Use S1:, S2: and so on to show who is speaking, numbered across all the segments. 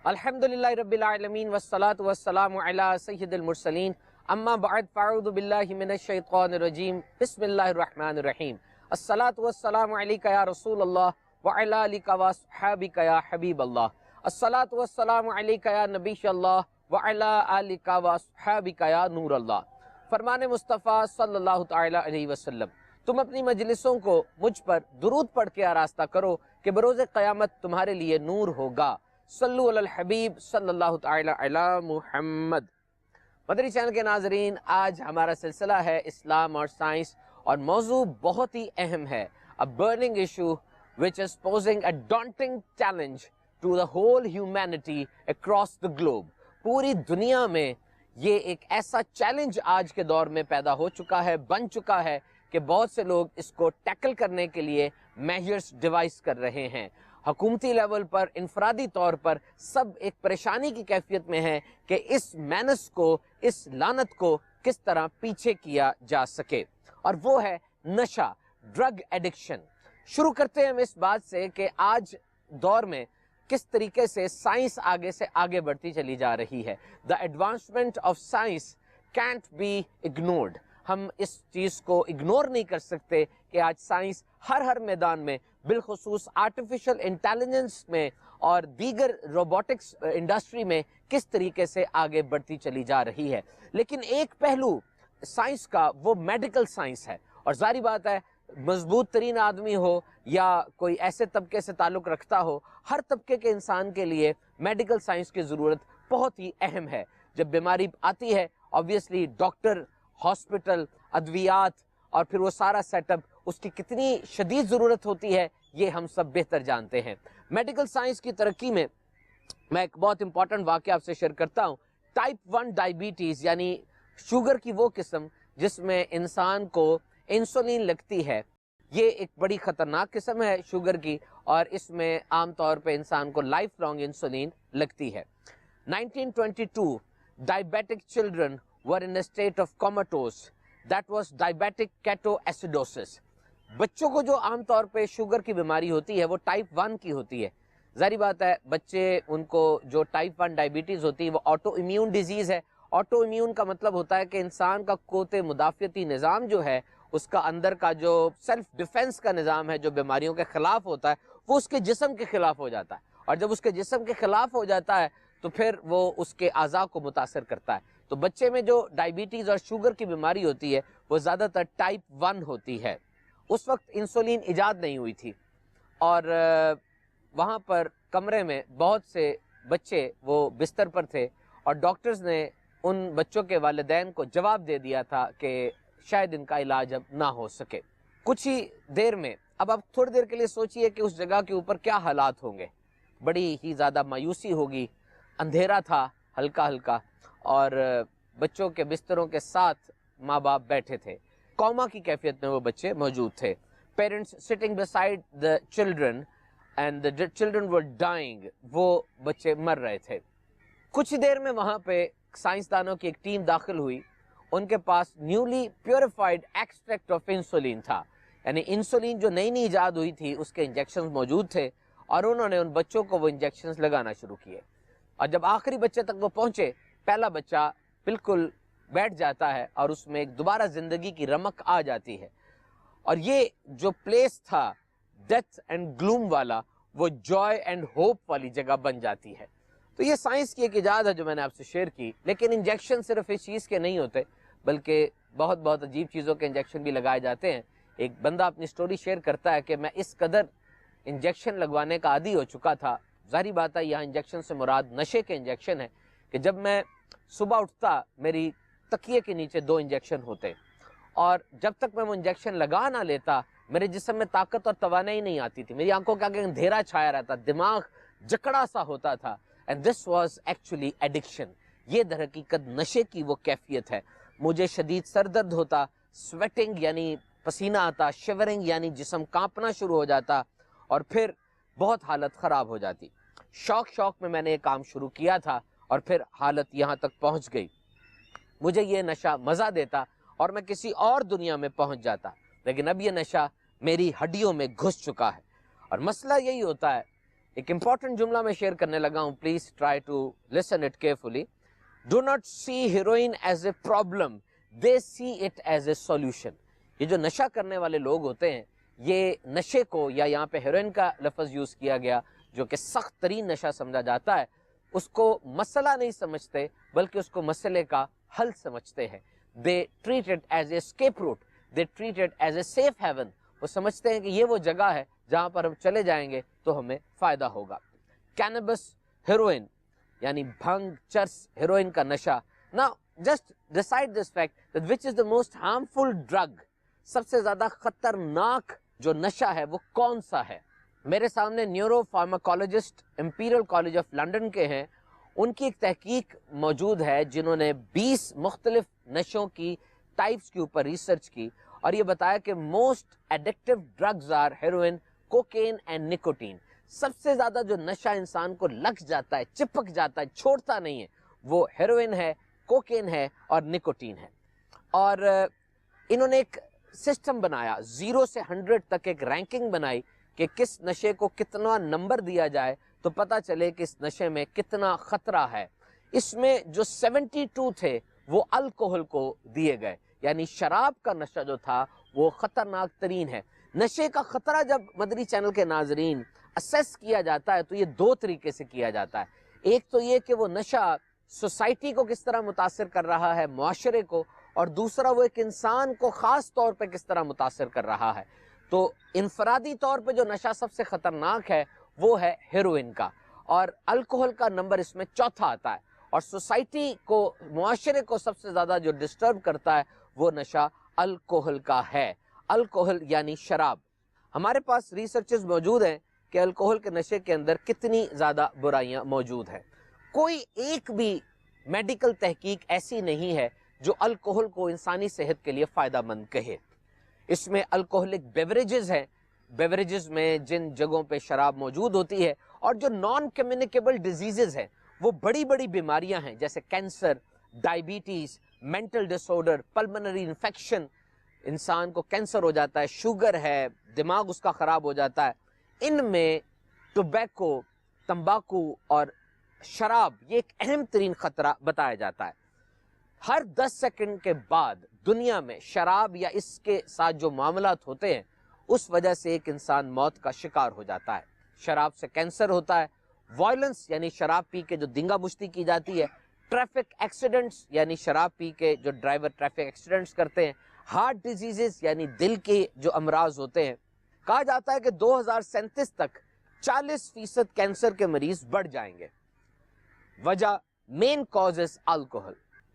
S1: الحمدللہ رب العالمین والصلاة والسلام علی سید المرسلین اما بعد فاعوذ باللہ من الشیطان الرجیم بسم اللہ الرحمن الرحیم الصلاة والسلام علیکہ یا رسول اللہ وعلی آلک واصحابک یا حبیب اللہ الصلاة والسلام علیکہ یا نبی اللہ وعلی آلک واصحابک یا نور اللہ۔ فرمان مصطفیٰ صلی اللہ تعالی علیہ وسلم، تم اپنی مجلسوں کو مجھ پر درود پڑھ کے آراستہ کرو کہ بروز قیامت تمہارے لیے نور ہوگا۔ صلو علی الحبیب صلی اللہ تعالی علی محمد۔ مدری چینل کے ناظرین، آج ہمارا سلسلہ ہے اسلام اور سائنس، اور موضوع بہت ہی اہم ہے، a burning issue which is posing a daunting challenge to the whole humanity across the globe۔ پوری دنیا میں یہ ایک ایسا چیلنج آج کے دور میں پیدا ہو چکا ہے، بن چکا ہے کہ بہت سے لوگ اس کو ٹیکل کرنے کے لیے میجرز ڈیوائس کر رہے ہیں۔ حکومتی لیول پر، انفرادی طور پر سب ایک پریشانی کی کیفیت میں ہیں کہ اس مینس کو، اس لعنت کو کس طرح پیچھے کیا جا سکے، اور وہ ہے نشہ، ڈرگ ایڈکشن۔ شروع کرتے ہیں ہم اس بات سے کہ آج دور میں کس طریقے سے سائنس آگے سے آگے بڑھتی چلی جا رہی ہے۔ The advancement of science can't be ignored۔ ہم اس چیز کو اگنور نہیں کر سکتے کہ آج سائنس ہر میدان میں، بالخصوص آرٹیفیشل انٹیلیجنس میں اور دیگر روبوٹکس انڈسٹری میں کس طریقے سے آگے بڑھتی چلی جا رہی ہے۔ لیکن ایک پہلو سائنس کا وہ میڈیکل سائنس ہے، اور ظاہری بات ہے مضبوط ترین آدمی ہو یا کوئی ایسے طبقے سے تعلق رکھتا ہو، ہر طبقے کے انسان کے لیے میڈیکل سائنس کی ضرورت بہت ہی اہم ہے۔ جب بیماری آتی ہے obviously ڈاکٹر، ہاسپٹل، ادویات اور پھر وہ سارا سیٹ اپ، اس کی کتنی شدید ضرورت ہوتی ہے یہ ہم سب بہتر جانتے ہیں۔ میڈیکل سائنس کی ترقی میں میں ایک بہت امپورٹنٹ واقعہ آپ سے شیئر کرتا ہوں۔ ٹائپ 1 ڈائبٹیز یعنی شوگر کی وہ قسم جس میں انسان کو انسولین لگتی ہے، یہ ایک بڑی خطرناک قسم ہے شوگر کی، اور اس میں عام طور پہ انسان کو لائف لانگ انسولین لگتی ہے۔ 1922 diabetic children were in a state of comatose that was diabetic ketoacidosis۔ بچوں کو جو عام طور پہ شوگر کی بیماری ہوتی ہے وہ ٹائپ 1 کی ہوتی ہے۔ ظاہری بات ہے بچے، ان کو جو ٹائپ 1 ڈائبٹیز ہوتی ہے وہ آٹو امیون ڈیزیز ہے۔ آٹو امیون کا مطلب ہوتا ہے کہ انسان کا قوت مدافعتی نظام جو ہے، اس کا اندر کا جو سیلف ڈیفنس کا نظام ہے جو بیماریوں کے خلاف ہوتا ہے، وہ اس کے جسم کے خلاف ہو جاتا ہے، اور جب اس کے جسم کے خلاف ہو جاتا ہے تو پھر وہ اس کے اعضاء کو متاثر کرتا ہے۔ تو بچے میں جو ڈائبٹیز اور شوگر کی بیماری ہوتی ہے وہ زیادہ تر ٹائپ 1 ہوتی ہے۔ اس وقت انسولین ایجاد نہیں ہوئی تھی، اور وہاں پر کمرے میں بہت سے بچے وہ بستر پر تھے، اور ڈاکٹرز نے ان بچوں کے والدین کو جواب دے دیا تھا کہ شاید ان کا علاج اب نہ ہو سکے۔ کچھ ہی دیر میں، اب آپ تھوڑی دیر کے لیے سوچئے کہ اس جگہ کے اوپر کیا حالات ہوں گے۔ بڑی ہی زیادہ مایوسی ہوگی، اندھیرا تھا ہلکا ہلکا، اور بچوں کے بستروں کے ساتھ ماں باپ بیٹھے تھے، کوما کی کیفیت میں وہ بچے موجود تھے۔ Parents sitting beside the children and the children were dying۔ وہ بچے مر رہے تھے۔ کچھ دیر میں وہاں پہ سائنسدانوں کی ایک ٹیم داخل ہوئی، ان کے پاس newly purified extract of insulin تھا، یعنی انسولین جو نئی نئی ایجاد ہوئی تھی اس کے انجیکشنز موجود تھے، اور انہوں نے ان بچوں کو وہ انجیکشنز لگانا شروع کیے۔ اور جب آخری بچے تک وہ پہنچے، پہلا بچہ بالکل بیٹھ جاتا ہے اور اس میں ایک دوبارہ زندگی کی رمق آ جاتی ہے، اور یہ جو پلیس تھا ڈیتھ اینڈ گلوم والا، وہ جوائے اینڈ ہوپ والی جگہ بن جاتی ہے۔ تو یہ سائنس کی ایک ایجاد ہے جو میں نے آپ سے شیئر کی، لیکن انجیکشن صرف اس چیز کے نہیں ہوتے، بلکہ بہت عجیب چیزوں کے انجیکشن بھی لگائے جاتے ہیں۔ ایک بندہ اپنی سٹوری شیئر کرتا ہے کہ میں اس قدر انجیکشن لگوانے کا عادی ہو چکا تھا، ظاہری بات ہے یہاں انجیکشن سے مراد نشے کے انجیکشن ہے، کہ جب میں صبح اٹھتا میری تکیے کے نیچے 2 انجیکشن ہوتے، اور جب تک میں وہ انجیکشن لگا نہ لیتا میرے جسم میں طاقت اور توانائی نہیں آتی تھی، میری آنکھوں کے آگے اندھیرا چھایا رہتا، دماغ جکڑا سا ہوتا تھا، and this was actually addiction۔ یہ در حقیقت نشے کی وہ کیفیت ہے۔ مجھے شدید سر درد ہوتا، سویٹنگ یعنی پسینہ آتا، شیورنگ یعنی جسم کانپنا شروع ہو جاتا، اور پھر بہت حالت خراب ہو جاتی۔ شوق میں میں نے یہ کام شروع کیا تھا، اور پھر حالت یہاں تک پہنچ گئی۔ مجھے یہ نشہ مزہ دیتا اور میں کسی اور دنیا میں پہنچ جاتا، لیکن اب یہ نشہ میری ہڈیوں میں گھس چکا ہے۔ اور مسئلہ یہی ہوتا ہے ایک امپورٹنٹ جملہ میں شیئر کرنے لگا ہوں, please try to listen it carefully. Do not see heroin as a problem, they see it as a solution. یہ جو نشہ کرنے والے لوگ ہوتے ہیں, یہ نشے کو, یا یہاں پہ ہیروئن کا لفظ یوز کیا گیا جو کہ سخت ترین نشہ سمجھا جاتا ہے, اس کو مسئلہ نہیں سمجھتے بلکہ اس کو مسئلے کا حل سمجھتے ہیں. They treat it as a escape route, they treat it as a safe haven. وہ سمجھتے ہیں کہ یہ وہ جگہ ہے جہاں پر ہم چلے جائیں گے تو ہمیں فائدہ ہوگا. کینبس ہیروئن یعنی بھنگ, چرس, ہیروئن کا نشہ. نا just decide this fact that which is the most harmful drug. سب سے زیادہ خطرناک جو نشہ ہے وہ کون سا ہے؟ میرے سامنے neuropharmacologist Imperial College of London کے ہیں, ان کی ایک تحقیق موجود ہے جنہوں نے 20 مختلف نشوں کی ٹائپس کے اوپر ریسرچ کی, اور یہ بتایا کہ most addictive drugs are heroin, cocaine and nicotine. سب سے زیادہ جو نشہ انسان کو لگ جاتا ہے, چپک جاتا ہے, چھوڑتا نہیں ہے, وہ ہیروئن ہے, کوکین ہے اور نکوٹین ہے. اور انہوں نے ایک سسٹم بنایا, 0 سے 100 تک ایک رینکنگ بنائی کہ کس نشے کو کتنا نمبر دیا جائے تو پتہ چلے کہ اس نشے میں کتنا خطرہ ہے. اس میں جو 72 تھے وہ الکوہل کو دیے گئے, یعنی شراب کا نشہ جو تھا وہ خطرناک ترین ہے. نشے کا خطرہ جب مدنی چینل کے ناظرین اسیس کیا جاتا ہے تو یہ 2 طریقے سے کیا جاتا ہے. ایک تو یہ کہ وہ نشہ سوسائٹی کو کس طرح متاثر کر رہا ہے, معاشرے کو, اور دوسرا وہ ایک انسان کو خاص طور پہ کس طرح متاثر کر رہا ہے. تو انفرادی طور پہ جو نشہ سب سے خطرناک ہے وہ ہے ہیروئن کا, اور الکوہل کا نمبر اس میں چوتھا آتا ہے. اور سوسائٹی کو, معاشرے کو سب سے زیادہ جو ڈسٹرب کرتا ہے وہ نشہ الکوہل کا ہے. الکوہل یعنی شراب. ہمارے پاس ریسرچز موجود ہیں کہ الکوہل کے نشے کے اندر کتنی زیادہ برائیاں موجود ہیں. کوئی ایک بھی میڈیکل تحقیق ایسی نہیں ہے جو الکوہل کو انسانی صحت کے لیے فائدہ مند کہے. اس میں الکوہلک بیوریجز ہیں, بیوریجز میں جن جگہوں پہ شراب موجود ہوتی ہے, اور جو نان کمیونیکیبل ڈیزیزز ہیں, وہ بڑی بڑی بیماریاں ہیں جیسے کینسر, ڈائیبیٹیز, مینٹل ڈس آرڈر, پلمنری انفیکشن, انسان کو کینسر ہو جاتا ہے, شوگر ہے, دماغ اس کا خراب ہو جاتا ہے. ان میں ٹوبیکو, تمباکو اور شراب یہ ایک اہم ترین خطرہ بتایا جاتا ہے. ہر 10 سیکنڈ کے بعد دنیا میں شراب یا اس کے ساتھ جو معاملات ہوتے ہیں اس وجہ سے ایک انسان موت کا شکار ہو جاتا ہے. شراب سے کینسر ہوتا ہے, وائلنس یعنی شراب پی کے جو دنگا مشتی کی جاتی ہے, ٹریفک ایکسیڈنٹس یعنی شراب پی کے جو ڈرائیور ٹریفک ایکسیڈنٹس کرتے ہیں, ہارٹ ڈیزیزز یعنی دل کے جو امراض ہوتے ہیں. کہا جاتا ہے کہ 2037 تک 40% کینسر کے مریض بڑھ جائیں گے. وجہ مین کاز از الکوہل.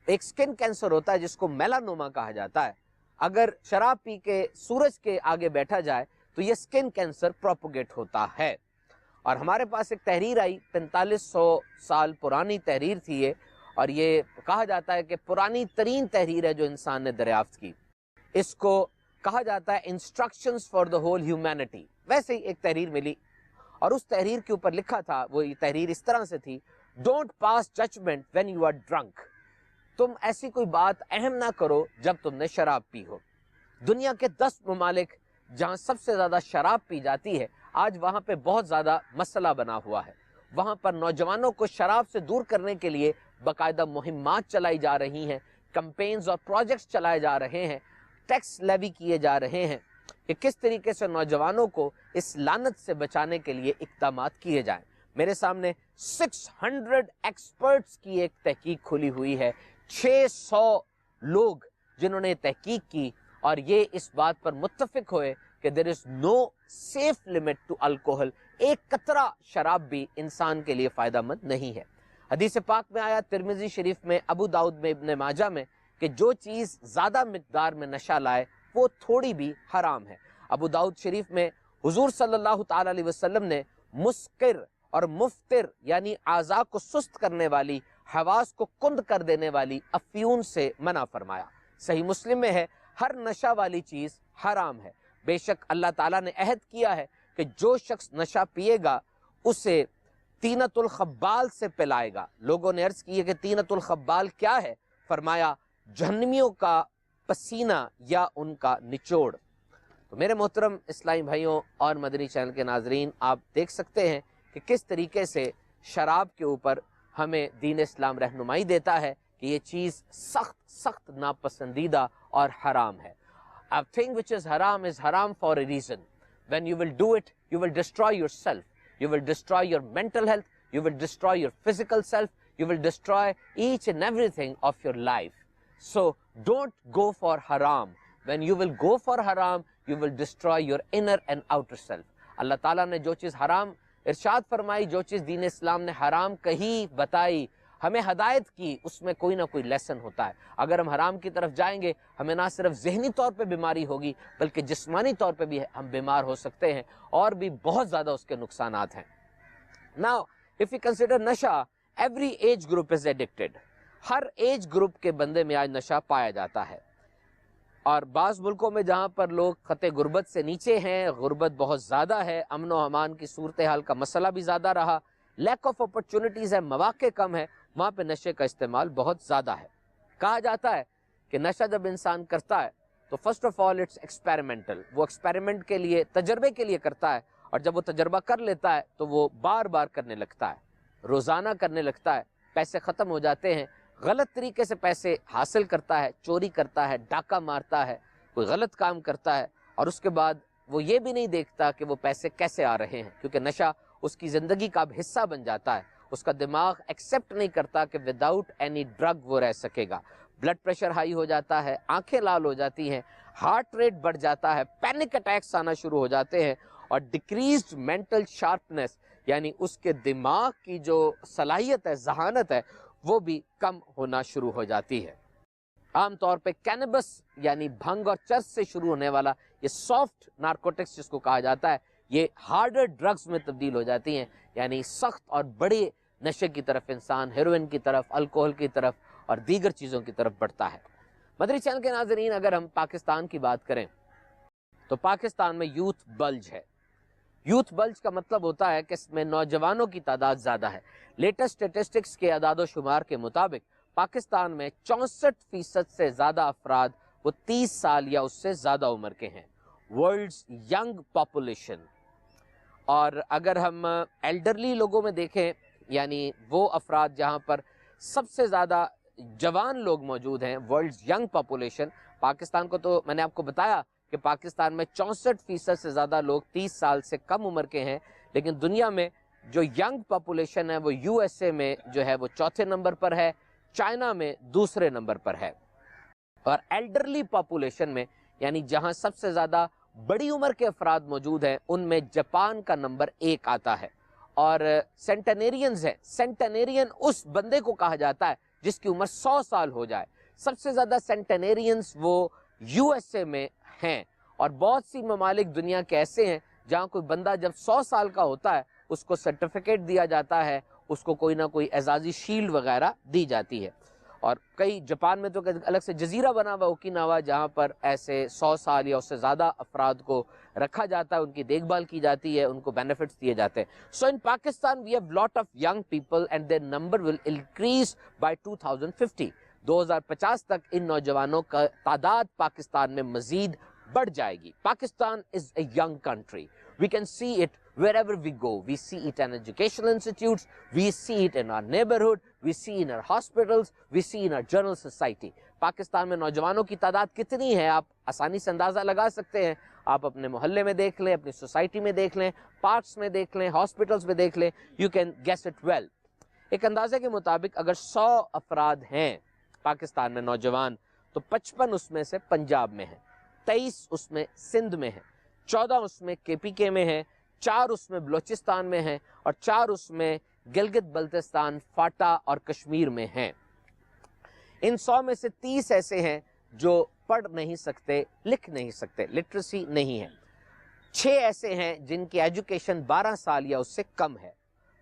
S1: ایک سکن کینسر ہوتا ہے جس کو میلانوما کہا جاتا ہے. اگر شراب پی کے سورج کے آگے بیٹھا جائے تو یہ سکن کینسر پروپوگیٹ ہوتا ہے. اور ہمارے پاس ایک تحریر آئی, 4500 سال پرانی تحریر تھی یہ, اور یہ کہا جاتا ہے کہ پرانی ترین تحریر ہے جو انسان نے دریافت کی. اس کو کہا جاتا ہے instructions for the whole humanity. ویسے ہی ایک تحریر ملی, اور اس تحریر کے اوپر لکھا تھا, وہ یہ تحریر اس طرح سے تھی, don't pass judgement when you are drunk. تم ایسی کوئی بات اہم نہ کرو جب تم نے شراب پی ہو. دنیا کے 10 ممالک جہاں سب سے زیادہ شراب پی جاتی ہے, آج وہاں پہ بہت زیادہ مسئلہ بنا ہوا ہے. وہاں پر نوجوانوں کو شراب سے دور کرنے کے لیے باقاعدہ مہمات چلائی جا رہی ہیں, کمپینز اور پروجیکٹس چلائے جا رہے ہیں, ٹیکس لیوی کیے جا رہے ہیں کہ کس طریقے سے نوجوانوں کو اس لعنت سے بچانے کے لیے اقدامات کیے جائیں. میرے سامنے 600 ایکسپرٹس کی ایک تحقیق کھلی ہوئی ہے, 600 لوگ جنہوں نے تحقیق کی, اور یہ اس بات پر متفق ہوئے کہ there is no safe limit to alcohol. ایک قطرہ شراب بھی انسان کے لیے فائدہ مند نہیں ہے. حدیث پاک میں آیا, ترمذی شریف میں, ابو داؤد میں, ابن ماجہ میں, کہ جو چیز زیادہ مقدار میں نشہ لائے وہ تھوڑی بھی حرام ہے. ابو داؤد شریف میں حضور صلی اللہ تعالی علیہ وسلم نے مسکر اور مفتر یعنی اعضاء کو سست کرنے والی, حواس کو کند کر دینے والی افیون سے منع فرمایا. صحیح مسلم میں ہے, ہر نشہ والی چیز حرام ہے. بے شک اللہ تعالیٰ نے عہد کیا ہے کہ جو شخص نشہ پیے گا اسے طینۃ الخبال سے پلائے گا. لوگوں نے عرض کی ہے کہ طینۃ الخبال کیا ہے؟ فرمایا جہنمیوں کا پسینہ یا ان کا نچوڑ. تو میرے محترم اسلامی بھائیوں اور مدنی چینل کے ناظرین, آپ دیکھ سکتے ہیں کہ کہ کس طریقے سے شراب کے اوپر ہمیں دین اسلام رہنمائی دیتا ہے کہ یہ چیز سخت ناپسندیدہ اور حرام ہے. A thing which is haram for a reason. When you will do it, you will destroy yourself. You will destroy your mental health. You will destroy your physical self. You will destroy each and everything of your life. So don't go for haram. When you will go for haram, you will destroy your inner and outer self. اللہ تعالیٰ نے جو چیز حرام ارشاد فرمائی, جو چیز دین اسلام نے حرام کہی, بتائی, ہمیں ہدایت کی, اس میں کوئی نہ کوئی لیسن ہوتا ہے. اگر ہم حرام کی طرف جائیں گے, ہمیں نہ صرف ذہنی طور پہ بیماری ہوگی بلکہ جسمانی طور پہ بھی ہم بیمار ہو سکتے ہیں, اور بھی بہت زیادہ اس کے نقصانات ہیں. Now, if we consider نشہ, every age group is addicted. ہر ایج گروپ کے بندے میں آج نشہ پایا جاتا ہے, اور بعض ملکوں میں جہاں پر لوگ خطے غربت سے نیچے ہیں, غربت بہت زیادہ ہے, امن و امان کی صورتحال کا مسئلہ بھی زیادہ رہا, لیک آف اپرچونٹیز ہے, مواقع کم ہے, وہاں پہ نشے کا استعمال بہت زیادہ ہے. کہا جاتا ہے کہ نشہ جب انسان کرتا ہے تو first of all it's experimental, وہ ایکسپیریمنٹ کے لیے, تجربے کے لیے کرتا ہے, اور جب وہ تجربہ کر لیتا ہے تو وہ بار بار کرنے لگتا ہے, روزانہ کرنے لگتا ہے, پیسے ختم ہو جاتے ہیں, غلط طریقے سے پیسے حاصل کرتا ہے, چوری کرتا ہے, ڈاکہ مارتا ہے, کوئی غلط کام کرتا ہے, اور اس کے بعد وہ یہ بھی نہیں دیکھتا کہ وہ پیسے کیسے آ رہے ہیں, کیونکہ نشہ اس کی زندگی کا اب حصہ بن جاتا ہے. اس کا دماغ ایکسیپٹ نہیں کرتا کہ وداؤٹ اینی ڈرگ وہ رہ سکے گا. بلڈ پریشر ہائی ہو جاتا ہے, آنکھیں لال ہو جاتی ہیں, ہارٹ ریٹ بڑھ جاتا ہے, پینک اٹیکس آنا شروع ہو جاتے ہیں, اور ڈیکریزڈ مینٹل شارپنس, یعنی اس کے دماغ کی جو صلاحیت ہے, ذہانت ہے, وہ بھی کم ہونا شروع ہو جاتی ہے. عام طور پہ کینبس یعنی بھنگ اور چرس سے شروع ہونے والا یہ سافٹ نارکوٹکس جس کو کہا جاتا ہے, یہ ہارڈر ڈرگز میں تبدیل ہو جاتی ہیں, یعنی سخت اور بڑے نشے کی طرف انسان ہیروئن کی طرف, الکوہل کی طرف اور دیگر چیزوں کی طرف بڑھتا ہے. مدری چینل کے ناظرین, اگر ہم پاکستان کی بات کریں تو پاکستان میں یوتھ بلج ہے. یوتھ بلج کا مطلب ہوتا ہے کہ اس میں نوجوانوں کی تعداد زیادہ ہے. لیٹسٹ اسٹیٹسٹکس کے اعداد و شمار کے مطابق پاکستان میں 64% سے زیادہ افراد وہ 30 سال یا اس سے زیادہ عمر کے ہیں. World's young population. اور اگر ہم ایلڈرلی لوگوں میں دیکھیں, یعنی وہ افراد جہاں پر سب سے زیادہ جوان لوگ موجود ہیں, ورلڈز ینگ پاپولیشن, پاکستان کو تو میں نے آپ کو بتایا کہ پاکستان میں 64% سے زیادہ لوگ 30 سال سے کم عمر کے ہیں, لیکن دنیا میں جو ینگ پاپولیشن ہے وہ یو ایس اے میں جو ہے وہ چوتھے نمبر پر ہے, چائنا میں دوسرے نمبر پر ہے. اور ایلڈرلی پاپولیشن میں, یعنی جہاں سب سے زیادہ بڑی عمر کے افراد موجود ہیں, ان میں جاپان کا نمبر 1 آتا ہے. اور سینٹنیرینز ہے, سینٹنیرین اس بندے کو کہا جاتا ہے جس کی عمر 100 سال ہو جائے. سب سے زیادہ سینٹنیرینز وہ یو ایس اے میں ہیں, اور بہت سی ممالک دنیا کے ایسے ہیں جہاں کوئی بندہ جب 100 سال کا ہوتا ہے اس کو سرٹیفکیٹ دیا جاتا ہے, اس کو کوئی نہ کوئی اعزازی شیلڈ وغیرہ دی جاتی ہے. اور کئی جاپان میں تو الگ سے جزیرہ بنا ہوا اوکیناوا, جہاں پر ایسے 100 سال یا اس سے زیادہ افراد کو رکھا جاتا ہے, ان کی دیکھ بھال کی جاتی ہے, ان کو بینیفٹس دیے جاتے ہیں. So in Pakistan we have lot of young people and their number will increase by 2050. 2050 تک ان نوجوانوں کا تعداد پاکستان میں مزید بڑھ جائے گی. Pakistan is a young country. We can see it wherever we go. We see it in educational institutes, we see it in our neighborhood, we see in our hospitals, we see in our general society. Pakistan میں نوجوانوں کی تعداد کتنی ہے آپ آسانی سے اندازہ لگا سکتے ہیں. آپ اپنے محلے میں دیکھ لیں, اپنی سوسائٹی میں دیکھ لیں, پارکس میں دیکھ لیں, ہاسپٹلس میں دیکھ لیں, you can guess it well. ایک اندازے کے مطابق اگر 100 افراد ہیں پاکستان میں نوجوان, تو 55 اس میں سے پنجاب میں ہیں, 23 اس میں سندھ میں ہیں, 14 اس میں کے پی کے میں ہیں, 4 اس میں بلوچستان میں ہیں, اور 4 اس میں گلگت بلتستان, فاٹا اور کشمیر میں ہیں. ان 100 میں سے 30 ایسے ہیں جو پڑھ نہیں سکتے, لکھ نہیں سکتے, لٹریسی نہیں ہے. 6 ایسے ہیں جن کی ایجوکیشن 12 سال یا اس سے کم ہے.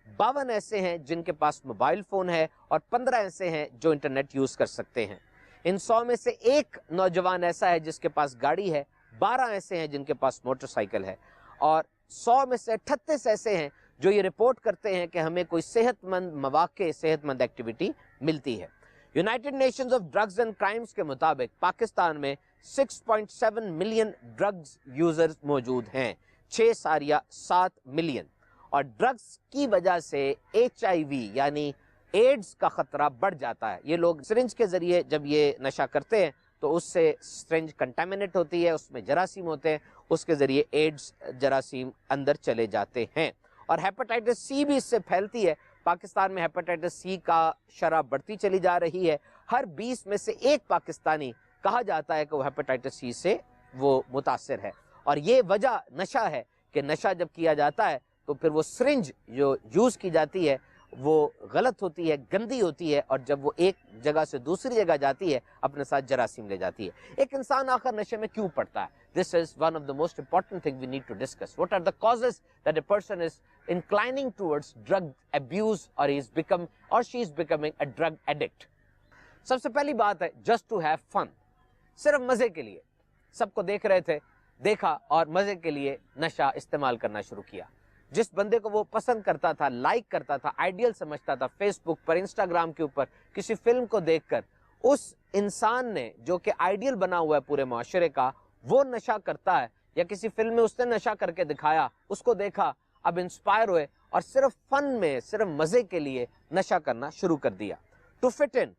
S1: 52 ایسے ہیں جن کے پاس موبائل فون ہے, اور 15 ایسے ہیں جو انٹرنیٹ یوز کر سکتے ہیں. ان 100 میں سے ایک نوجوان ایسا ہے جس کے پاس گاڑی ہے, 12 ایسے ہیں جن کے پاس موٹر سائیکل ہے, اور 100 میں سے 38 ایسے ہیں جو یہ رپورٹ کرتے ہیں کہ ہمیں کوئی صحت مند مواقع, صحت مند ایکٹیویٹی ملتی ہے. United nations of drugs and crimes کے مطابق پاکستان میں 6.7 ملین ڈرگز یوزرز موجود ہیں, 6 ساریہ 7 ملین. اور ڈرگس کی وجہ سے HIV یعنی ایڈز کا خطرہ بڑھ جاتا ہے۔ یہ لوگ سرنج کے ذریعے جب یہ نشہ کرتے ہیں تو اس سے سرنج کنٹامنیٹ ہوتی ہے، اس میں جراثیم ہوتے ہیں، اس کے ذریعے ایڈز جراثیم اندر چلے جاتے ہیں۔ اور ہیپاٹائٹس سی بھی اس سے پھیلتی ہے۔ پاکستان میں ہیپاٹائٹس سی کا شرح بڑھتی چلی جا رہی ہے۔ ہر 20 میں سے ایک پاکستانی کہا جاتا ہے کہ وہ ہیپاٹائٹس سی سے وہ متاثر ہے۔ اور یہ وجہ نشہ ہے کہ نشہ جب کیا جاتا ہے تو پھر وہ سرنج جو یوز کی جاتی ہے وہ غلط ہوتی ہے، گندی ہوتی ہے، اور جب وہ ایک جگہ سے دوسری جگہ جاتی ہے اپنے ساتھ جراثیم لے جاتی ہے۔ ایک انسان آخر نشے میں کیوں پڑتا ہے؟ This is one of the most important thing we need to discuss. What are the causes that a person is inclining towards drug abuse or she is becoming a drug addict? سب سے پہلی بات ہے just to have fun. صرف مزے کے لیے سب کو دیکھ رہے تھے، دیکھا اور مزے کے لیے نشہ استعمال کرنا شروع کیا۔ جس بندے کو وہ پسند کرتا تھا، لائک کرتا تھا، آئیڈیل سمجھتا تھا، فیس بک پر، انسٹاگرام کے اوپر کسی فلم کو دیکھ کر اس انسان نے جو کہ آئیڈیل بنا ہوا ہے پورے معاشرے کا، وہ نشہ کرتا ہے، یا کسی فلم میں اس نے نشہ کر کے دکھایا، اس کو دیکھا، اب انسپائر ہوئے اور صرف فن میں، صرف مزے کے لیے نشہ کرنا شروع کر دیا۔ To fit in,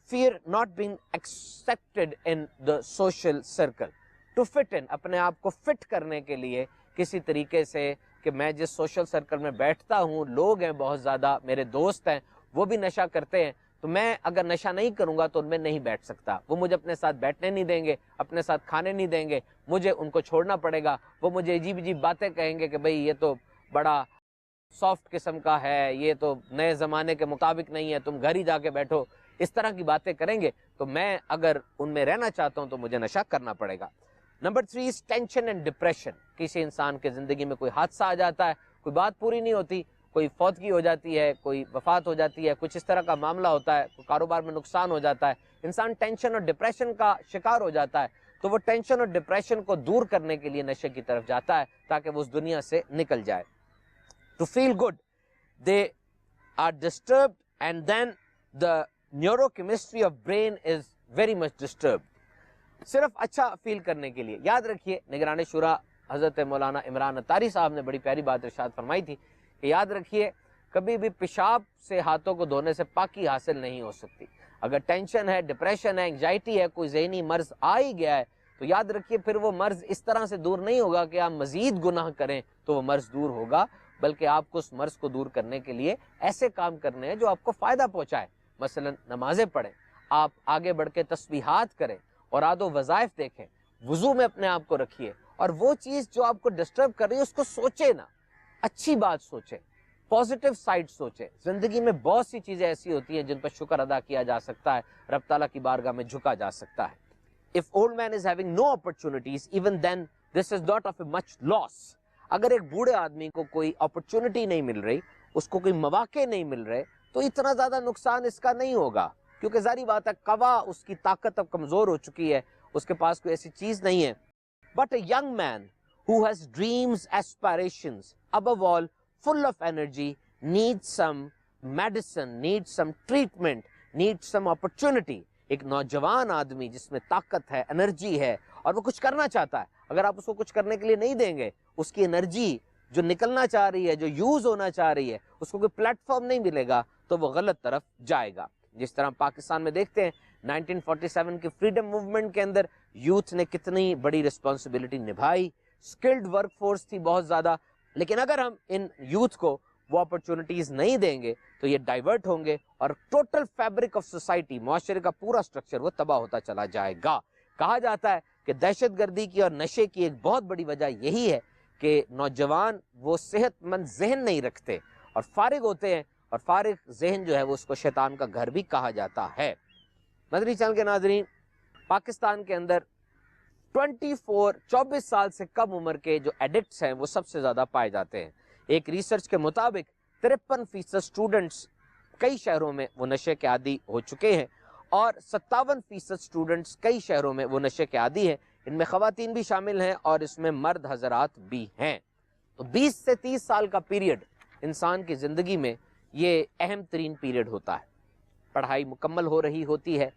S1: fear not being accepted in the social circle. To fit in, اپنے آپ کو فٹ کرنے کے لیے کسی طریقے سے کہ میں جس سوشل سرکل میں بیٹھتا ہوں، لوگ ہیں بہت زیادہ، میرے دوست ہیں، وہ بھی نشہ کرتے ہیں، تو میں اگر نشہ نہیں کروں گا تو ان میں نہیں بیٹھ سکتا، وہ مجھے اپنے ساتھ بیٹھنے نہیں دیں گے، اپنے ساتھ کھانے نہیں دیں گے، مجھے ان کو چھوڑنا پڑے گا، وہ مجھے عجیب عجیب باتیں کہیں گے کہ بھئی یہ تو بڑا سافٹ قسم کا ہے، یہ تو نئے زمانے کے مطابق نہیں ہے، تم گھر ہی جا کے بیٹھو، اس طرح کی باتیں کریں گے، تو میں اگر ان میں رہنا چاہتا ہوں تو مجھے نشہ کرنا پڑے گا۔ Number 3 is tension and depression. کسی انسان کے زندگی میں کوئی حادثہ آ جاتا ہے، کوئی بات پوری نہیں ہوتی، کوئی فوتگی ہو جاتی ہے، کوئی وفات ہو جاتی ہے، کچھ اس طرح کا معاملہ ہوتا ہے، کوئی کاروبار میں نقصان ہو جاتا ہے، انسان ٹینشن اور ڈپریشن کا شکار ہو جاتا ہے، تو وہ ٹینشن اور ڈپریشن کو دور کرنے کے لیے نشے کی طرف جاتا ہے تاکہ وہ اس دنیا سے نکل جائے۔ To feel good they are disturbed and then the neurochemistry of brain is very much disturbed. صرف اچھا فیل کرنے کے لیے۔ یاد رکھیے نگران شورا حضرت مولانا عمران اتاری صاحب نے بڑی پیاری بات ارشاد فرمائی تھی کہ یاد رکھیے کبھی بھی پیشاب سے ہاتھوں کو دھونے سے پاکی حاصل نہیں ہو سکتی۔ اگر ٹینشن ہے، ڈپریشن ہے، انگزائٹی ہے، کوئی ذہنی مرض آ ہی گیا ہے تو یاد رکھیے پھر وہ مرض اس طرح سے دور نہیں ہوگا کہ آپ مزید گناہ کریں تو وہ مرض دور ہوگا، بلکہ آپ کو اس مرض کو دور کرنے کے لیے ایسے کام کرنے ہیں جو آپ کو فائدہ پہنچائے۔ مثلا نمازیں پڑھیں، آپ آگے بڑھ کے تسبیحات کریں، اوراد و وظائف دیکھیں، وضو میں اپنے آپ کو رکھیے، اور وہ چیز جو آپ کو ڈسٹرب کر رہی ہے اس کو سوچے نا، اچھی بات سوچیں، پازیٹیو سائڈ سوچیں۔ زندگی میں بہت سی چیزیں ایسی ہوتی ہیں جن پر شکر ادا کیا جا سکتا ہے، رب تعالیٰ کی بارگاہ میں جھکا جا سکتا ہے۔ If old man is having no opportunities, even then this is not of a much loss. اگر ایک بوڑھے آدمی کو کوئی اپرچونٹی نہیں مل رہی، اس کو کوئی مواقع نہیں مل رہے، تو اتنا زیادہ نقصان اس کا نہیں ہوگا، کیونکہ ظاہری بات ہے قوا اس کی طاقت اب کمزور ہو چکی ہے، اس کے پاس کوئی ایسی چیز نہیں ہے۔ But a young man who has dreams, aspirations, above all, full of energy, needs some medicine, needs some treatment, needs some opportunity. ایک نوجوان آدمی جس میں طاقت ہے، انرجی ہے، اور وہ کچھ کرنا چاہتا ہے، اگر آپ اس کو کچھ کرنے کے لیے نہیں دیں گے، اس کی انرجی جو نکلنا چاہ رہی ہے، جو یوز ہونا چاہ رہی ہے، اس کو کوئی پلیٹ فارم نہیں ملے گا تو وہ غلط طرف جائے گا۔ جس طرح پاکستان میں دیکھتے ہیں 1947 کی فریڈم موومنٹ کے اندر یوتھ نے کتنی بڑی رسپانسبلٹی نبھائی، سکلڈ ورک فورس تھی بہت زیادہ، لیکن اگر ہم ان یوتھ کو وہ اپرچونٹیز نہیں دیں گے تو یہ ڈائیورٹ ہوں گے اور ٹوٹل فیبرک آف سوسائٹی، معاشرے کا پورا سٹرکچر وہ تباہ ہوتا چلا جائے گا۔ کہا جاتا ہے کہ دہشت گردی کی اور نشے کی ایک بہت بڑی وجہ یہی ہے کہ نوجوان وہ صحت مند ذہن نہیں رکھتے اور فارغ ہوتے ہیں، اور فارغ ذہن جو ہے وہ اس کو شیطان کا گھر بھی کہا جاتا ہے۔ مدنی چینل کے ناظرین، پاکستان کے اندر 24 سال سے کم عمر کے جو ایڈکٹس ہیں وہ سب سے زیادہ پائے جاتے ہیں۔ ایک ریسرچ کے مطابق 53% اسٹوڈنٹس کئی شہروں میں وہ نشے کے عادی ہو چکے ہیں، اور 57% اسٹوڈنٹس کئی شہروں میں وہ نشے کے عادی ہیں، ان میں خواتین بھی شامل ہیں اور اس میں مرد حضرات بھی ہیں۔ تو 20 سے 30 سال کا پیریڈ انسان کی زندگی میں یہ اہم ترین پیریڈ ہوتا ہے۔ پڑھائی مکمل ہو رہی ہوتی ہے،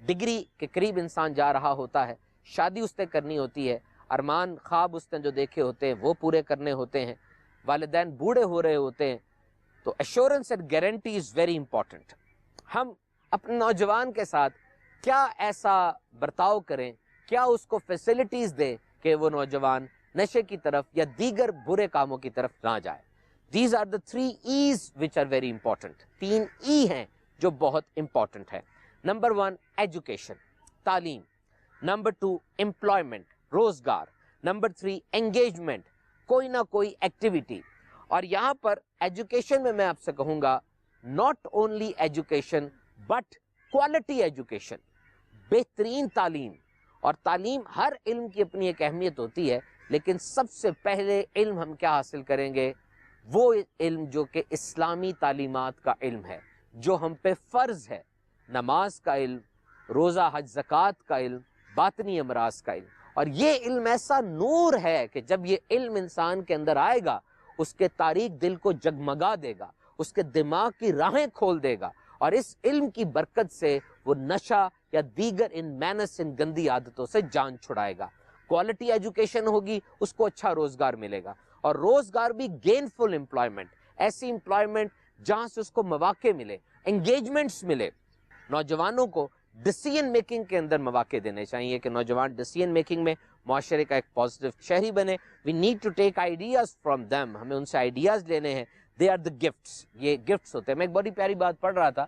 S1: ڈگری کے قریب انسان جا رہا ہوتا ہے، شادی اس نے کرنی ہوتی ہے، ارمان خواب اس نے جو دیکھے ہوتے ہیں وہ پورے کرنے ہوتے ہیں، والدین بوڑھے ہو رہے ہوتے ہیں تو assurance and guarantee is very important. ہم اپنے نوجوان کے ساتھ کیا ایسا برتاؤ کریں, کیا اس کو فیسلٹیز دیں کہ وہ نوجوان نشے کی طرف یا دیگر برے کاموں کی طرف نہ جائے. These are the 3 E's which are very important. 3 E ہیں جو بہت امپورٹنٹ ہے. نمبر 1 ایجوکیشن, تعلیم. نمبر 2 امپلائمنٹ, روزگار. نمبر 3 انگیجمنٹ, کوئی نہ کوئی ایکٹیویٹی. اور یہاں پر ایجوکیشن میں آپ سے کہوں گا not only education but quality education, بہترین تعلیم. اور تعلیم, ہر علم کی اپنی ایک اہمیت ہوتی ہے, لیکن سب سے پہلے علم ہم کیا حاصل کریں گے؟ وہ علم جو کہ اسلامی تعلیمات کا علم ہے, جو ہم پہ فرض ہے. نماز کا علم, روزہ حج زکوٰۃ کا علم, باطنی امراض کا علم. اور یہ علم ایسا نور ہے کہ جب یہ علم انسان کے اندر آئے گا, اس کے تاریک دل کو جگمگا دے گا, اس کے دماغ کی راہیں کھول دے گا, اور اس علم کی برکت سے وہ نشہ یا دیگر ان مینس, ان گندی عادتوں سے جان چھڑائے گا. کوالٹی ایجوکیشن ہوگی, اس کو اچھا روزگار ملے گا, اور روزگار بھی گینفل امپلائمنٹ, ایسی امپلائمنٹ جہاں سے اس کو مواقع ملے, انگیجمنٹس ملے. نوجوانوں کو ڈیسیژن میکنگ کے اندر مواقع دینے چاہیے کہ نوجوان ڈیسیژن میکنگ میں معاشرے کا ایک پازیٹیو شہری بنے. We need to take ideas from them, ہمیں ان سے آئیڈیاز لینے ہیں. دے آر دا گفٹس, یہ گفٹس ہوتے ہیں. میں ایک بڑی پیاری بات پڑھ رہا تھا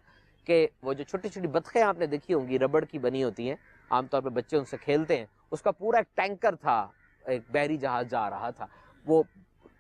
S1: کہ وہ جو چھوٹی چھوٹی بطخیں آپ نے دیکھی ہوں گی, ربڑ کی بنی ہوتی ہیں, عام طور پہ بچے ان سے کھیلتے ہیں, اس کا پورا ایک ٹینکر تھا, ایک بحری جہاز جا رہا تھا, وہ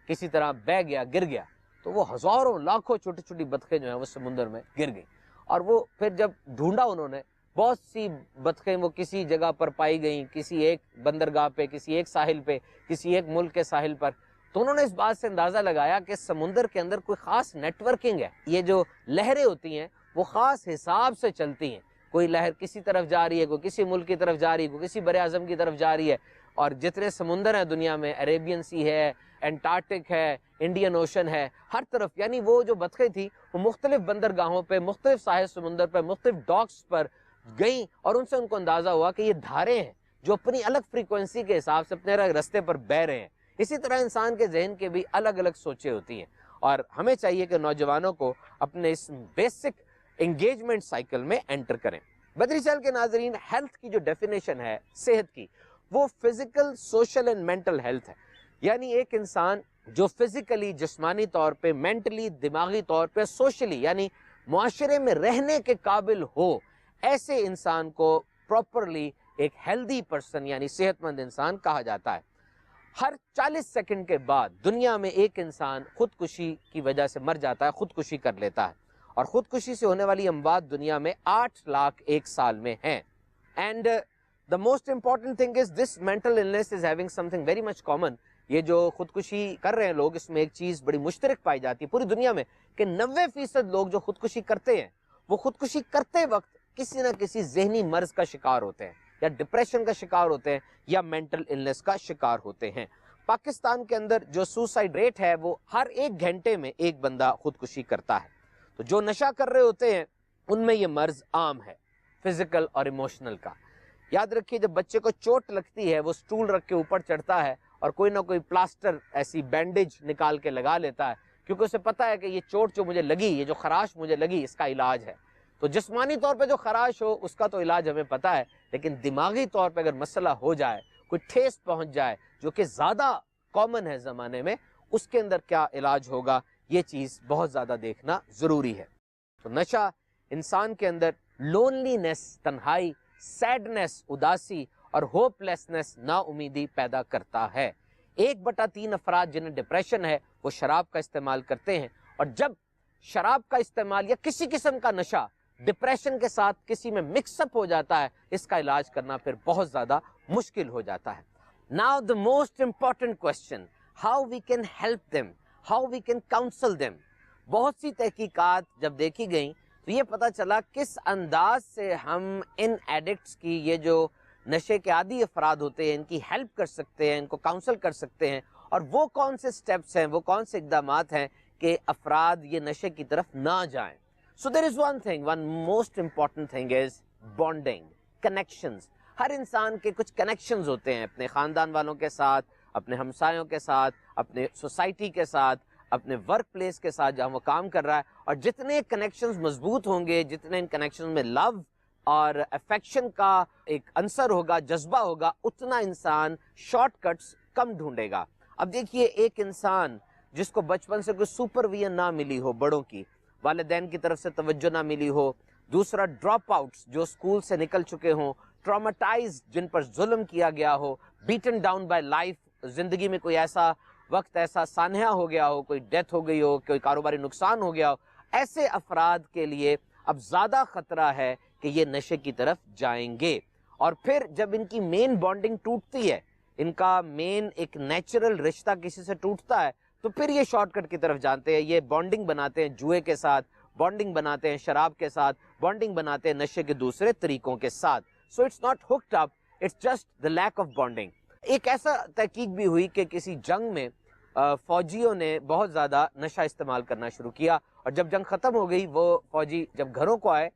S1: کسی طرح بہ گیا, گر گیا, تو وہ ہزاروں لاکھوں چھوٹی چھوٹی بطخیں جو ہیں وہ سمندر میں گر گئیں. اور وہ پھر جب ڈھونڈا انہوں نے, بہت سی بطخیں وہ کسی جگہ پر پائی گئیں, کسی ایک بندرگاہ پہ, کسی ایک ساحل پہ, کسی ایک ملک کے ساحل پر. تو انہوں نے اس بات سے اندازہ لگایا کہ سمندر کے اندر کوئی خاص نیٹ ورکنگ ہے. یہ جو لہریں ہوتی ہیں وہ خاص حساب سے چلتی ہیں, کوئی لہر کسی طرف جا رہی ہے, کوئی کسی ملک کی طرف جا رہی ہے, کوئی کسی بر اعظم کی طرف جا رہی ہے. اور جتنے سمندر ہیں دنیا میں, عریبین سی ہے, انٹارکٹک ہے, انڈین اوشن ہے, ہر طرف, یعنی وہ جو بطخیں تھیں وہ مختلف بندرگاہوں پہ, مختلف ساحل سمندر پہ, مختلف ڈاکس پر گئیں, اور ان سے ان کو اندازہ ہوا کہ یہ دھاریں ہیں جو اپنی الگ فریکوینسی کے حساب سے اپنے رستے پر بہ رہے ہیں. اسی طرح انسان کے ذہن کے بھی الگ الگ سوچیں ہوتی ہیں, اور ہمیں چاہیے کہ نوجوانوں کو اپنے اس بیسک انگیجمنٹ سائیکل میں انٹر کریں. بدری چینل کے ناظرین, ہیلتھ کی جو ڈیفینیشن ہے صحت کی, وہ physical, social and mental health ہے. یعنی ایک انسان جو فزیکلی, جسمانی طور پہ, مینٹلی, دماغی طور پہ, سوشلی یعنی معاشرے میں رہنے کے قابل ہو, ایسے انسان کو پراپرلی ایک ہیلدی پرسن یعنی صحت مند انسان کہا جاتا ہے. ہر 40 سیکنڈ کے بعد دنیا میں ایک انسان خودکشی کی وجہ سے مر جاتا ہے, خودکشی کر لیتا ہے, اور خودکشی سے ہونے والی اموات دنیا میں 8 لاکھ ایک سال میں ہیں. And the most important thing is this mental illness is having something very much common. یہ جو خودکشی کر رہے ہیں لوگ, اس میں ایک چیز بڑی مشترک پائی جاتی ہے پوری دنیا میں, کہ 90% لوگ جو خودکشی کرتے ہیں وہ خودکشی کرتے وقت کسی نہ کسی ذہنی مرض کا شکار ہوتے ہیں, یا ڈپریشن کا شکار ہوتے ہیں, یا مینٹل النس کا شکار ہوتے ہیں. پاکستان کے اندر جو سوسائڈ ریٹ ہے وہ ہر 1 گھنٹے میں ایک بندہ خودکشی کرتا ہے. تو جو نشہ کر رہے ہوتے ہیں ان میں یہ مرض عام ہے, فزیکل اور ایموشنل کا. یاد رکھیے, جب بچے کو چوٹ لگتی ہے وہ سٹول رکھ کے اوپر چڑھتا ہے اور کوئی نہ کوئی پلاسٹر, ایسی بینڈیج نکال کے لگا لیتا ہے, کیونکہ اسے پتا ہے کہ یہ چوٹ جو مجھے لگی, یہ جو خراش مجھے لگی, اس کا علاج ہے. تو جسمانی طور پہ جو خراش ہو اس کا تو علاج ہمیں پتا ہے, لیکن دماغی طور پہ اگر مسئلہ ہو جائے, کوئی ٹھیس پہنچ جائے, جو کہ زیادہ کامن ہے زمانے میں, اس کے اندر کیا علاج ہوگا, یہ چیز بہت زیادہ دیکھنا ضروری ہے. تو نشہ انسان کے اندر لونلینس, تنہائی, سیڈنس, اداسی اور ہوپ لیسنس, نا امیدی پیدا کرتا ہے. 1/3 افراد جنہیں ڈپریشن ہے وہ شراب کا استعمال کرتے ہیں, اور جب شراب کا استعمال یا کسی قسم کا نشہ ڈپریشن کے ساتھ کسی میں مکس اپ ہو جاتا ہے, اس کا علاج کرنا پھر بہت زیادہ مشکل ہو جاتا ہے. Now the most important question, how we can help them, how we can counsel them. بہت سی تحقیقات جب دیکھی گئیں تو یہ پتہ چلا کس انداز سے ہم ان ایڈکٹس کی, یہ جو نشے کے عادی افراد ہوتے ہیں, ان کی ہیلپ کر سکتے ہیں, ان کو کاؤنسل کر سکتے ہیں, اور وہ کون سے سٹیپس ہیں, وہ کون سے اقدامات ہیں کہ افراد یہ نشے کی طرف نہ جائیں. So there is one thing, one most important thing is bonding, connections. ہر انسان کے کچھ کنیکشنز ہوتے ہیں, اپنے خاندان والوں کے ساتھ, اپنے ہمسایوں کے ساتھ، اپنے سوسائٹی کے ساتھ، اپنے ورک پلیس کے ساتھ جہاں وہ کام کر رہا ہے. اور جتنے کنیکشنز مضبوط ہوں گے، جتنے ان کنیکشنز میں لو اور افیکشن کا ایک عنصر ہوگا، جذبہ ہوگا، اتنا انسان شارٹ کٹس کم ڈھونڈے گا. اب دیکھیے، ایک انسان جس کو بچپن سے کوئی سپرویژن نہ ملی ہو، بڑوں کی، والدین کی طرف سے توجہ نہ ملی ہو، دوسرا ڈراپ آؤٹس جو اسکول سے نکل چکے ہوں، ٹراماٹائز جن پر ظلم کیا گیا ہو، بیٹن ڈاؤن بائی لائف، زندگی میں کوئی ایسا وقت ایسا سانحہ ہو گیا ہو، کوئی ڈیتھ ہو گئی ہو، کوئی کاروباری نقصان ہو گیا ہو، ایسے افراد کے لیے اب زیادہ خطرہ ہے کہ یہ نشے کی طرف جائیں گے. اور پھر جب ان کی مین بانڈنگ ٹوٹتی ہے، ان کا مین ایک نیچرل رشتہ کسی سے ٹوٹتا ہے، تو پھر یہ شارٹ کٹ کی طرف جانتے ہیں. یہ بانڈنگ بناتے ہیں جوئے کے ساتھ، بانڈنگ بناتے ہیں شراب کے ساتھ، بانڈنگ بناتے ہیں نشے کے دوسرے طریقوں کے ساتھ. So it's not hooked up, it's just the lack of bonding. ایک ایسا تحقیق بھی ہوئی کہ کسی جنگ میں فوجیوں نے بہت زیادہ نشہ استعمال کرنا شروع کیا، اور جب جنگ ختم ہو گئی، وہ فوجی جب گھروں کو آئے،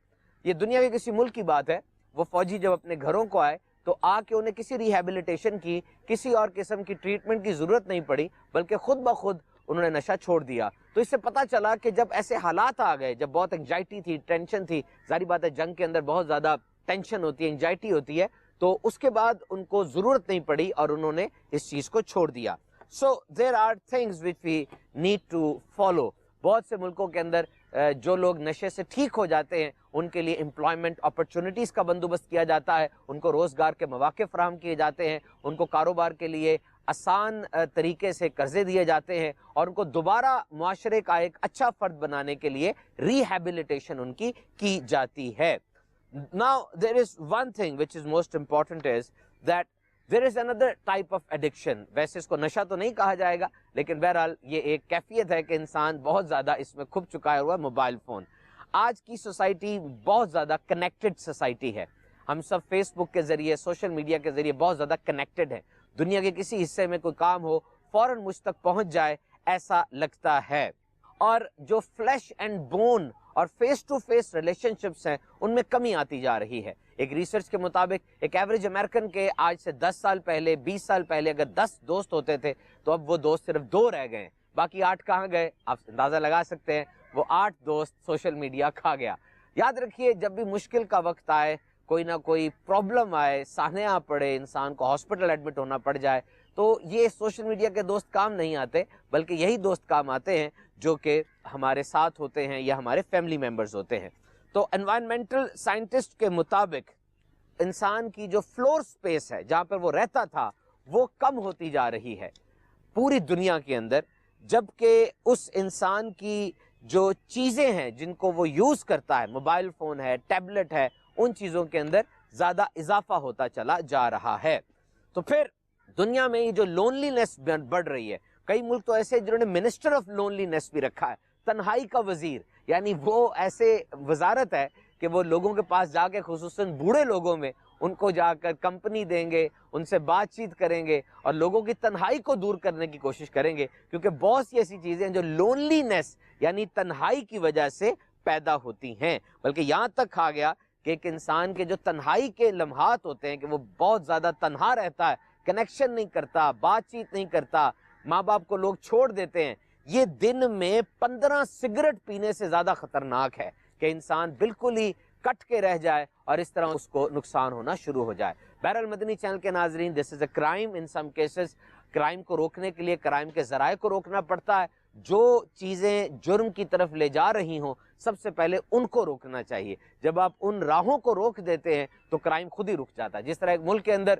S1: یہ دنیا کے کسی ملک کی بات ہے، وہ فوجی جب اپنے گھروں کو آئے تو آ کے انہیں کسی ریہیبلیٹیشن کی، کسی اور قسم کی ٹریٹمنٹ کی ضرورت نہیں پڑی، بلکہ خود بخود انہوں نے نشہ چھوڑ دیا. تو اس سے پتہ چلا کہ جب ایسے حالات آ گئے، جب بہت انگزائٹی تھی، ٹینشن تھی، ظاہری بات ہے جنگ کے اندر بہت زیادہ ٹینشن ہوتی ہے، انگزائٹی ہوتی ہے، تو اس کے بعد ان کو ضرورت نہیں پڑی اور انہوں نے اس چیز کو چھوڑ دیا. So there are things which we need to follow. بہت سے ملکوں کے اندر جو لوگ نشے سے ٹھیک ہو جاتے ہیں، ان کے لیے امپلائمنٹ اپرچونٹیز کا بندوبست کیا جاتا ہے، ان کو روزگار کے مواقع فراہم کیے جاتے ہیں، ان کو کاروبار کے لیے آسان طریقے سے قرضے دیے جاتے ہیں، اور ان کو دوبارہ معاشرے کا ایک اچھا فرد بنانے کے لیے ریہیبلیٹیشن ان کی جاتی ہے. Now there is one thing which is most important is that there is another type of addiction. ویسے اس کو نشہ تو نہیں کہا جائے گا، لیکن بہرحال یہ ایک کیفیت ہے کہ انسان بہت زیادہ اس میں کھپ چکا ہے، ہوا موبائل فون. آج کی سوسائٹی بہت زیادہ کنیکٹڈ سوسائٹی ہے. ہم سب فیس بک کے ذریعے، سوشل میڈیا کے ذریعے بہت زیادہ کنیکٹڈ ہیں. دنیا کے کسی حصے میں کوئی کام ہو، فوراً مجھ تک پہنچ جائے ایسا لگتا ہے. اور جو فلیش اینڈ بون اور face to face relationships ہیں، ان میں کمی آتی جا رہی ہے. ایک ریسرچ کے مطابق ایک ایوریج امریکن کے آج سے 10 سال پہلے، 20 سال پہلے اگر 10 دوست ہوتے تھے تو اب وہ دوست صرف 2 رہ گئے ہیں. باقی 8 کہاں گئے؟ آپ اندازہ لگا سکتے ہیں، وہ 8 دوست سوشل میڈیا کھا گیا. یاد رکھیے، جب بھی مشکل کا وقت آئے، کوئی نہ کوئی پرابلم آئے، سانحہ پڑے، انسان کو ہاسپٹل ایڈمٹ ہونا پڑ جائے، تو یہ سوشل میڈیا کے دوست کام نہیں آتے، بلکہ یہی دوست کام آتے ہیں جو کہ ہمارے ساتھ ہوتے ہیں یا ہمارے فیملی ممبرز ہوتے ہیں. تو انوائرمنٹل سائنٹسٹ کے مطابق انسان کی جو فلور سپیس ہے، جہاں پر وہ رہتا تھا، وہ کم ہوتی جا رہی ہے پوری دنیا کے اندر، جبکہ اس انسان کی جو چیزیں ہیں جن کو وہ یوز کرتا ہے، موبائل فون ہے، ٹیبلٹ ہے، ان چیزوں کے اندر زیادہ اضافہ ہوتا چلا جا رہا ہے. تو پھر دنیا میں یہ جو لونلی نیس بڑھ رہی ہے، کئی ملک تو ایسے جنہوں نے منسٹر آف لونلی نیس بھی رکھا ہے، تنہائی کا وزیر، یعنی وہ ایسے وزارت ہے کہ وہ لوگوں کے پاس جا کے، خصوصاً بوڑھے لوگوں میں، ان کو جا کر کمپنی دیں گے، ان سے بات چیت کریں گے اور لوگوں کی تنہائی کو دور کرنے کی کوشش کریں گے. کیونکہ بہت سی ایسی چیزیں ہیں جو لونلی نیس یعنی تنہائی کی وجہ سے پیدا ہوتی ہیں. بلکہ یہاں تک کہا گیا کہ ایک انسان کے جو تنہائی کے لمحات ہوتے ہیں کہ وہ بہت زیادہ تنہا رہتا ہے، کنیکشن نہیں کرتا، بات چیت نہیں کرتا، ماں باپ کو لوگ چھوڑ دیتے ہیں، یہ دن میں 15 سگریٹ پینے سے زیادہ خطرناک ہے کہ انسان بالکل ہی کٹ کے رہ جائے اور اس طرح اس کو نقصان ہونا شروع ہو جائے. بہرحال مدنی چینل کے ناظرین، this is a crime in some cases. Crime کو روکنے کے لیے کرائم کے ذرائع کو روکنا پڑتا ہے. جو چیزیں جرم کی طرف لے جا رہی ہوں، سب سے پہلے ان کو روکنا چاہیے. جب آپ ان راہوں کو روک دیتے ہیں تو کرائم خود ہی رک جاتا ہے. جس طرح ایک ملک کے اندر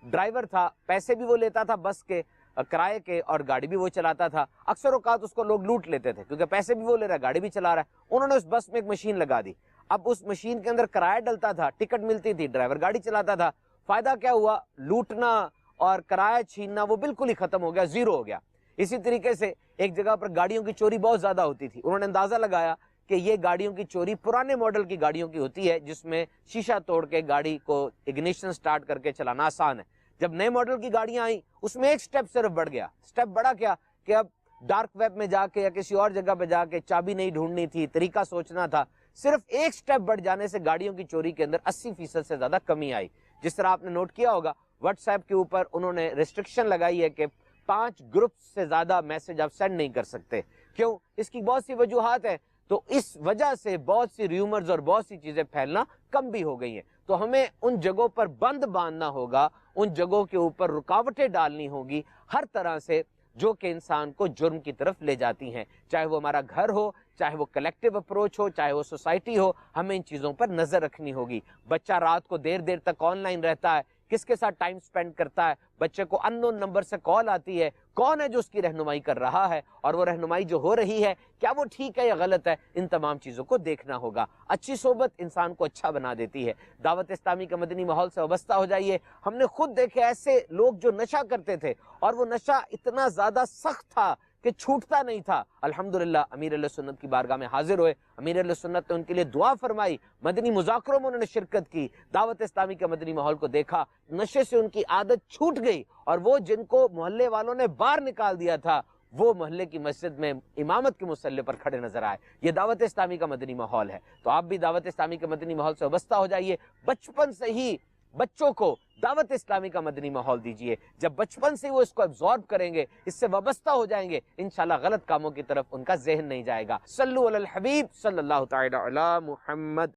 S1: ڈرائیور تھا، پیسے بھی وہ لیتا تھا بس کے کرائے کے، اور گاڑی بھی وہ چلاتا تھا. اکثر اوقات اس کو لوگ لوٹ لیتے تھے کیونکہ پیسے بھی وہ لے رہا ہے، گاڑی بھی چلا رہا ہے. انہوں نے اس بس میں ایک مشین لگا دی. اب اس مشین کے اندر کرایہ ڈلتا تھا، ٹکٹ ملتی تھی، ڈرائیور گاڑی چلاتا تھا. فائدہ کیا ہوا؟ لوٹنا اور کرایہ چھیننا وہ بالکل ہی ختم ہو گیا، زیرو ہو گیا. اسی طریقے سے ایک جگہ پر گاڑیوں کی چوری بہت زیادہ ہوتی تھی. انہوں نے اندازہ لگایا کہ یہ گاڑیوں کی چوری پرانے ماڈل کی گاڑیوں کی ہوتی ہے، جس میں شیشہ توڑ کے گاڑی کو اگنیشن سٹارٹ کر کے چلانا آسان ہے. جب نئے ماڈل کی گاڑیاں آئیں، اس میں ایک سٹیپ صرف بڑھ گیا. سٹیپ بڑا کیا کہ اب ڈارک ویب میں جا کے یا کسی اور جگہ پہ جا کے چابی نہیں ڈھونڈنی تھی، طریقہ سوچنا تھا. صرف ایک سٹیپ بڑھ جانے سے گاڑیوں کی چوری کے اندر 80% سے زیادہ کمی آئی۔ جس طرح آپ نے نوٹ کیا ہوگا واٹس ایپ کے اوپر انہوں نے ریسٹرکشن لگائی ہے کہ 5 گروپ سے زیادہ میسج آپ سینڈ نہیں کر سکتے۔ کیوں؟ اس کی بہت سی وجوہات ہیں، تو اس وجہ سے بہت سی ریومرز اور بہت سی چیزیں پھیلنا کم بھی ہو گئی ہیں۔ تو ہمیں ان جگہوں پر بند باندھنا ہوگا، ان جگہوں کے اوپر رکاوٹیں ڈالنی ہوگی ہر طرح سے جو کہ انسان کو جرم کی طرف لے جاتی ہیں، چاہے وہ ہمارا گھر ہو، چاہے وہ کلیکٹیو اپروچ ہو، چاہے وہ سوسائٹی ہو، ہمیں ان چیزوں پر نظر رکھنی ہوگی۔ بچہ رات کو دیر دیر تک آن لائن رہتا ہے، کس کے ساتھ ٹائم سپینڈ کرتا ہے، بچے کو ان نون نمبر سے کال آتی ہے، کون ہے جو اس کی رہنمائی کر رہا ہے، اور وہ رہنمائی جو ہو رہی ہے کیا وہ ٹھیک ہے یا غلط ہے، ان تمام چیزوں کو دیکھنا ہوگا۔ اچھی صحبت انسان کو اچھا بنا دیتی ہے۔ دعوت اسلامی کا مدنی ماحول سے وابستہ ہو جائیے۔ ہم نے خود دیکھے ایسے لوگ جو نشہ کرتے تھے اور وہ نشہ اتنا زیادہ سخت تھا کہ چھوٹتا نہیں تھا، الحمدللہ امیر اہل سنت کی بارگاہ میں حاضر ہوئے، امیر اہل سنت نے ان کے لیے دعا فرمائی، مدنی مذاکروں میں انہوں نے شرکت کی، دعوت اسلامی کے مدنی ماحول کو دیکھا، نشے سے ان کی عادت چھوٹ گئی، اور وہ جن کو محلے والوں نے باہر نکال دیا تھا وہ محلے کی مسجد میں امامت کے مصلی پر کھڑے نظر آئے۔ یہ دعوت اسلامی کا مدنی ماحول ہے۔ تو آپ بھی دعوت اسلامی کے مدنی ماحول سے وابستہ ہو جائیے، بچپن سے ہی بچوں کو دعوت اسلامی کا مدنی ماحول دیجیے۔ جب بچپن سے وہ اس کو ابزارب کریں گے، اس سے وابستہ ہو جائیں گے، انشاءاللہ غلط کاموں کی طرف ان کا ذہن نہیں جائے گا۔ صلو علی الحبیب صلی اللہ تعالی علی محمد۔